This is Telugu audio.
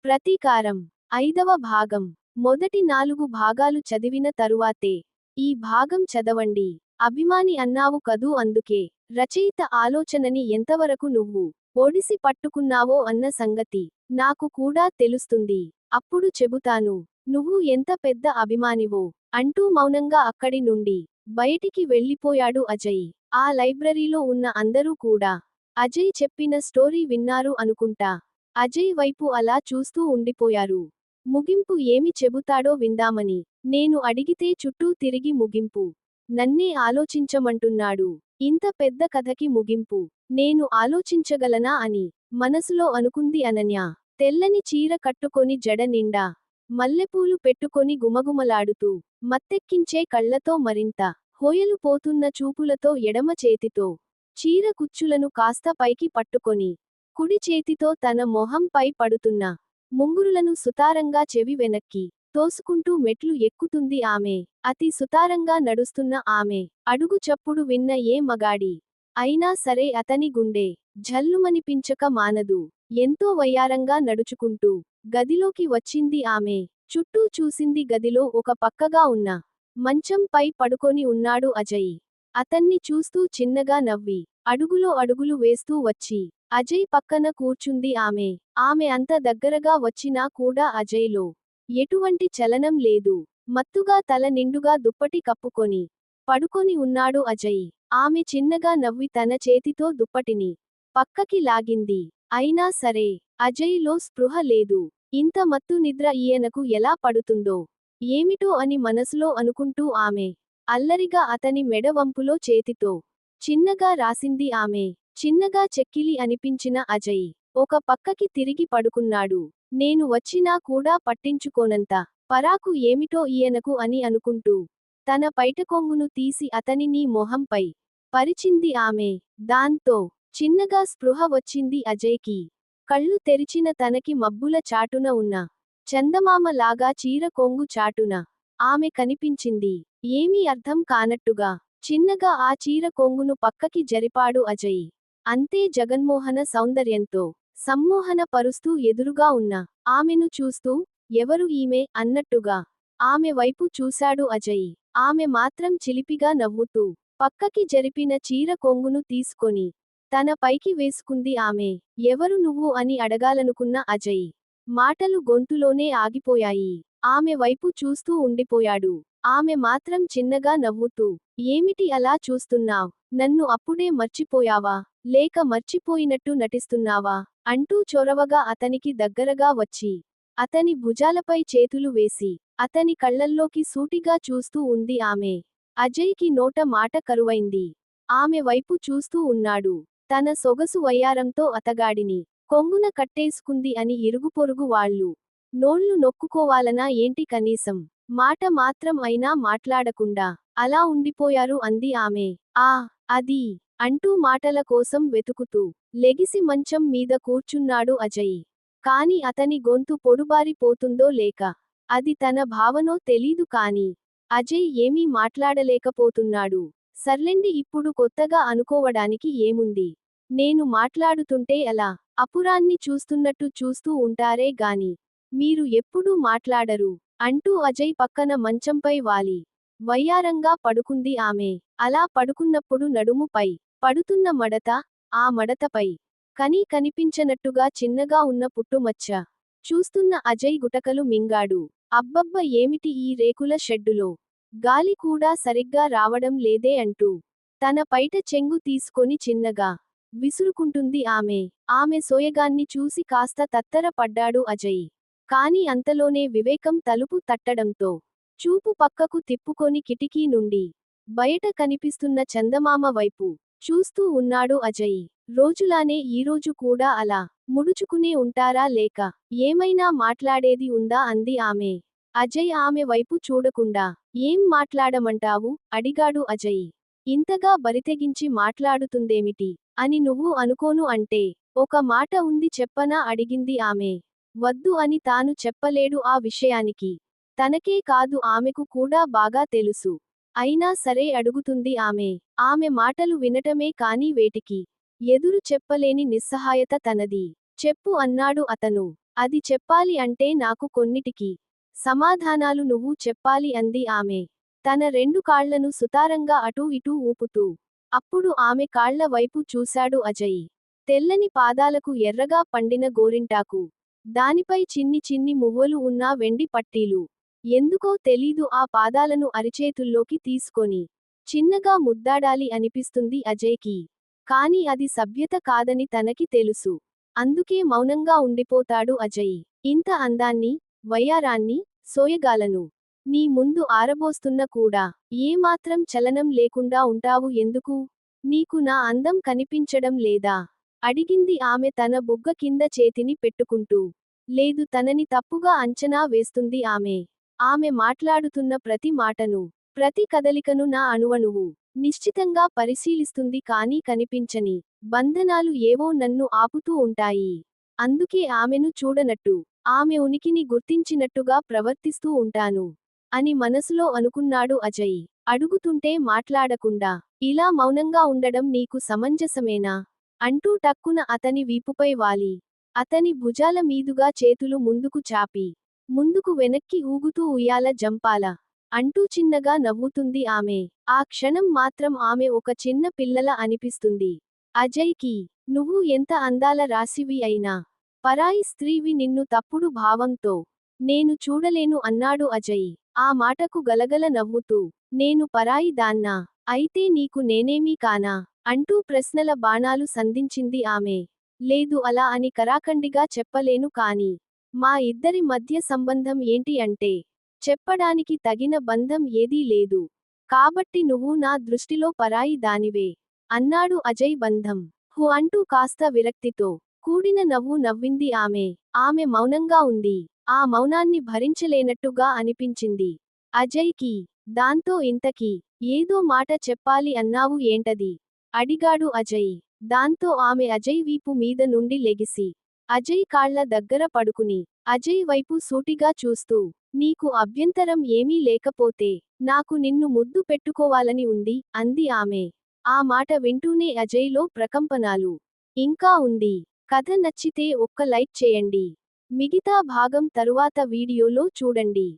ప్రతీకారం 5వ భాగం. మొదటి 4 భాగాలు చదివిన తరువాతే ఈ భాగం చదవండి. అభిమాని అన్నావు కదూ, అందుకే రచయిత ఆలోచనని ఎంతవరకు నువ్వు ఒడిసి పట్టుకున్నావో అన్న సంగతి నాకు కూడా తెలుస్తుంది. అప్పుడు చెబుతాను నువ్వు ఎంత పెద్ద అభిమానివో అంటూ మౌనంగా అక్కడి నుండి బయటికి వెళ్ళిపోయాడు అజయ్. ఆ లైబ్రరీలో ఉన్న అందరూ కూడా అజయ్ చెప్పిన స్టోరీ విన్నారు అనుకుంటా. అజయ్ వైపు అలా చూస్తూ ఉండిపోయారు. ముగింపు ఏమి చెబుతాడో విందామని నేను అడిగితే చుట్టూ తిరిగి ముగింపు నన్నే ఆలోచించమంటున్నాడు. ఇంత పెద్ద కథకి ముగింపు నేను ఆలోచించగలనా అని మనసులో అనుకుంది అనన్య. తెల్లని చీర కట్టుకొని జడ నిండా మల్లెపూలు పెట్టుకొని గుమగుమలాడుతూ మత్తెక్కించే కళ్లతో మరింత హోయలు పోతున్న చూపులతో ఎడమ చేతితో చీర కుచ్చులను కాస్త పైకి పట్టుకొని కుడి చేతితో తన మొహంపై పడుతున్న ముంగురులను సుతారంగా చెవి వెనక్కి తోసుకుంటూ మెట్లు ఎక్కుతుంది ఆమె. అతి సుతారంగా నడుస్తున్న ఆమె అడుగు చప్పుడు విన్న ఏ మగాడి అయినా సరే అతని గుండె ఝల్లుమనిపించక మానదు. ఎంతో వయ్యారంగా నడుచుకుంటూ గదిలోకి వచ్చింది ఆమె. చుట్టూ చూసింది. గదిలో ఒక పక్కగా ఉన్న మంచంపై పడుకొని ఉన్నాడు అజయ్. అతన్ని చూస్తూ చిన్నగా నవ్వి అడుగులో అడుగులు వేస్తూ వచ్చి అజయ్ పక్కన కూర్చుంది ఆమె. ఆమె అంత దగ్గరగా వచ్చినా కూడా అజయ్లో ఎటువంటి చలనం లేదు. మత్తుగా తల నిండుగా దుప్పటి కప్పుకొని పడుకొని ఉన్నాడు అజయ్. ఆమె చిన్నగా నవ్వి తన చేతితో దుప్పటిని పక్కకి లాగింది. అయినా సరే అజయ్లో స్పృహ లేదు. ఇంత మత్తు నిద్ర ఈయనకు ఎలా పడుతుందో ఏమిటో అని మనసులో అనుకుంటూ ఆమె అల్లరిగా అతని మెడ వంపులో చేతితో చిన్నగా రాసింది ఆమె. చిన్నగా చెక్కిలి అనిపించిన అజయ్ ఒక పక్కకి తిరిగి పడుకున్నాడు. నేను వచ్చినా కూడా పట్టించుకోనంత పరాకు ఏమిటో ఈయనకు అని అనుకుంటూ తన పైటకొంగును తీసి అతని నీ మొహంపై పరిచింది ఆమె. దాంతో చిన్నగా స్పృహ వచ్చింది అజయ్కి. కళ్ళు తెరిచిన తనకి మబ్బుల చాటున ఉన్న చందమామ లాగా చీర కొంగు చాటున ఆమె కనిపించింది. ఏమీ అర్థం కానట్టుగా చిన్నగా ఆ చీర కొంగును పక్కకి జరిపాడు అజయ్. అంతే, జగన్మోహన సౌందర్యంతో సమ్మోహన పరుస్తూ ఎదురుగా ఉన్న ఆమెను చూస్తూ ఎవరు ఈమె అన్నట్టుగా ఆమె వైపు చూశాడు అజయ్. ఆమె మాత్రం చిలిపిగా నవ్వుతూ పక్కకి జరిపిన చీర కొంగును తీసుకొని తన పైకి వేసుకుంది. ఆమె ఎవరు నువ్వు అని అడగాలనుకున్న అజయ్ మాటలు గొంతులోనే ఆగిపోయాయి. ఆమె వైపు చూస్తూ ఉండిపోయాడు. ఆమె మాత్రం చిన్నగా నవ్వుతూ ఏమిటి అలా చూస్తున్నావ్? నన్ను అప్పుడే మర్చిపోయావా? లేక మర్చిపోయినట్టు నటిస్తున్నావా? అంటూ చొరవగా అతనికి దగ్గరగా వచ్చి అతని భుజాలపై చేతులు వేసి అతని కళ్ళల్లోకి సూటిగా చూస్తూ ఉంది ఆమె. అజయ్కి నోట మాట కరువైంది. ఆమె వైపు చూస్తూ ఉన్నాడు. తన సొగసు వయ్యారంతో అతగాడిని కొంగున కట్టేసుకుంది అని ఇరుగుపొరుగు వాళ్ళు నోళ్లు నొక్కుకోవాలనా ఏంటి? కనీసం మాట మాత్రం అయినా మాట్లాడకుండా అలా ఉండిపోయారు అంది ఆమె. అది అంటూ మాటల కోసం వెతుకుతూ లెగిసి మంచం మీద కూర్చున్నాడు అజయ్. కాని అతని గొంతు పొడుబారి పోతుందో లేక అది తన భావనో తెలీదు కాని అజయ్ ఏమీ మాట్లాడలేకపోతున్నాడు. సర్లెండి, ఇప్పుడు కొత్తగా అనుకోవడానికి ఏముంది? నేను మాట్లాడుతుంటే అలా అపురాన్ని చూస్తున్నట్టు చూస్తూ ఉంటారే గాని మీరు ఎప్పుడూ మాట్లాడరు అంటూ అజయ్ పక్కన మంచంపై వాలి వయ్యారంగా పడుకుంది ఆమె. అలా పడుకున్నప్పుడు నడుముపై పడుతున్న మడత, ఆ మడతపై కనిపించనట్టుగా చిన్నగా ఉన్న పుట్టుమచ్చ చూస్తున్న అజయ్ గుటకలు మింగాడు. అబ్బబ్బ, ఏమిటి ఈ రేకుల షెడ్డులో గాలి కూడా సరిగ్గా రావడం లేదే అంటూ తన పైట చెంగు తీసుకొని చిన్నగా విసురుకుంటుంది ఆమె. ఆమె సోయగాన్ని చూసి కాస్త తత్తర పడ్డాడు అజయ్. కాని అంతలోనే వివేకం తలుపు తట్టడంతో చూపు పక్కకు తిప్పుకొని కిటికీ నుండి బయట కనిపిస్తున్న చందమామ వైపు చూస్తూ ఉన్నాడు అజయ్. రోజులానే ఈరోజు కూడా అలా ముడుచుకునే ఉంటారా, లేక ఏమైనా మాట్లాడేది ఉందా అంది ఆమె. అజయ్ ఆమె వైపు చూడకుండా ఏం మాట్లాడమంటావు అడిగాడు అజయ్. ఇంతగా బరితెగించి మాట్లాడుతుందేమిటి అని నువ్వు అనుకోను అంటే ఒక మాట ఉంది చెప్పనా అడిగింది ఆమె. వద్దు అని తాను చెప్పలేడు ఆ విషయానికి. తనకే కాదు ఆమెకు కూడా బాగా తెలుసు. అయినా సరే అడుగుతుంది ఆమె. ఆమె మాటలు వినటమే కాని వేటికి ఎదురు చెప్పలేని నిస్సహాయత తనది. చెప్పు అన్నాడు అతను. అది చెప్పాలి అంటే నాకు కొన్నిటికి సమాధానాలు నువ్వు చెప్పాలి అంది ఆమె. తన రెండు కాళ్లను సుతారంగా అటూ ఇటూ ఊపుతూ. అప్పుడు ఆమె కాళ్ల వైపు చూశాడు అజయ్. తెల్లని పాదాలకు ఎర్రగా పండిన గోరింటాకు. దానిపై చిన్ని చిన్ని మువ్వలు ఉన్న వెండి పట్టీలు. ఎందుకో తెలీదు ఆ పాదాలను అరిచేతుల్లోకి తీసుకొని చిన్నగా ముద్దాడాలి అనిపిస్తుంది అజయ్కి. కాని అది సభ్యత కాదని తనకి తెలుసు. అందుకే మౌనంగా ఉండిపోతాడు అజయ్. ఇంత అందాన్ని, వయ్యారాన్ని, సోయగాలను నీ ముందు ఆరబోస్తున్న కూడా ఏమాత్రం చలనం లేకుండా ఉంటావు ఎందుకు? నీకు నా అందం కనిపించడం లేదా? అడిగింది ఆమె తన బుగ్గ కింద చేతిని పెట్టుకుంటూ. లేదు తనని తప్పుగా అంచనా వేస్తుంది ఆమె. ఆమె మాట్లాడుతున్న ప్రతి మాటను, ప్రతి కదలికను నా అణువణువు నిశ్చితంగా పరిశీలిస్తుంది కానీ కనిపించని బంధనాలు ఏవో నన్ను ఆపుతూ ఉంటాయి. అందుకే ఆమెను చూడనట్టు, ఆమె ఉనికిని గుర్తించినట్టుగా ప్రవర్తిస్తూ ఉంటాను అని మనసులో అనుకున్నాడు అజయ్. అడుగుతుంటే మాట్లాడకుండా ఇలా మౌనంగా ఉండడం నీకు సమంజసమేనా? అంటూ టక్కున అతని వీపుపై వాలి, అతని భుజాల మీదుగా చేతులు ముందుకు చాపి, ముందుకు వెనక్కి ఊగుతూ ఉయ్యాల జంపాల అంటూ చిన్నగా నవ్వుతుంది ఆమె. ఆ క్షణం మాత్రం ఆమె ఒక చిన్న పిల్లల అనిపిస్తుంది అజయ్కి. నువ్వు ఎంత అందాల రాశివి అయినా పరాయి స్త్రీవి నిన్ను తప్పుడు భావంతో నేను చూడలేను అన్నాడు అజయ్. ఆ మాటకు గలగల నవ్వుతూ, నేను పరాయి దాన్నా? అయితే నీకు నేనేమీ కానా? అంటూ ప్రశ్నల బాణాలు సంధించింది ఆమె. లేదు అలా అని కరాఖండిగా చెప్పలేను కాని మా ఇద్దరి మధ్య సంబంధం ఏంటి అంటే చెప్పడానికి తగిన బంధం ఏదీ లేదు. కాబట్టి నువ్వు నా దృష్టిలో పరాయి దానివే అన్నాడు అజయ్. బంధం హు అంటూ కాస్త విరక్తితో కూడిన నవ్వు నవ్వింది ఆమె. ఆమె మౌనంగా ఉంది. ఆ మౌనాన్ని భరించలేనట్టుగా అనిపించింది అజయ్కి. దాంతో ఇంతకీ ఏదో మాట చెప్పాలి అన్నావు ఏంటది? అడిగాడు అజయ్. దాంతో ఆమె అజయ్ వీపు మీద నుండి లెగిసి అజయ్ కాళ్ల దగ్గర పడుకుని అజయ్ వైపు సూటిగా చూస్తూ, నీకు అభ్యంతరం ఏమీ లేకపోతే నాకు నిన్ను ముద్దు పెట్టుకోవాలని ఉంది అంది ఆమె. ఆ మాట వింటూనే అజయ్లో ప్రకంపనాలు ఇంకా ఉంది. కథ నచ్చితే ఒక్క లైక్ చేయండి. మిగతా భాగం తరువాత వీడియోలో చూడండి.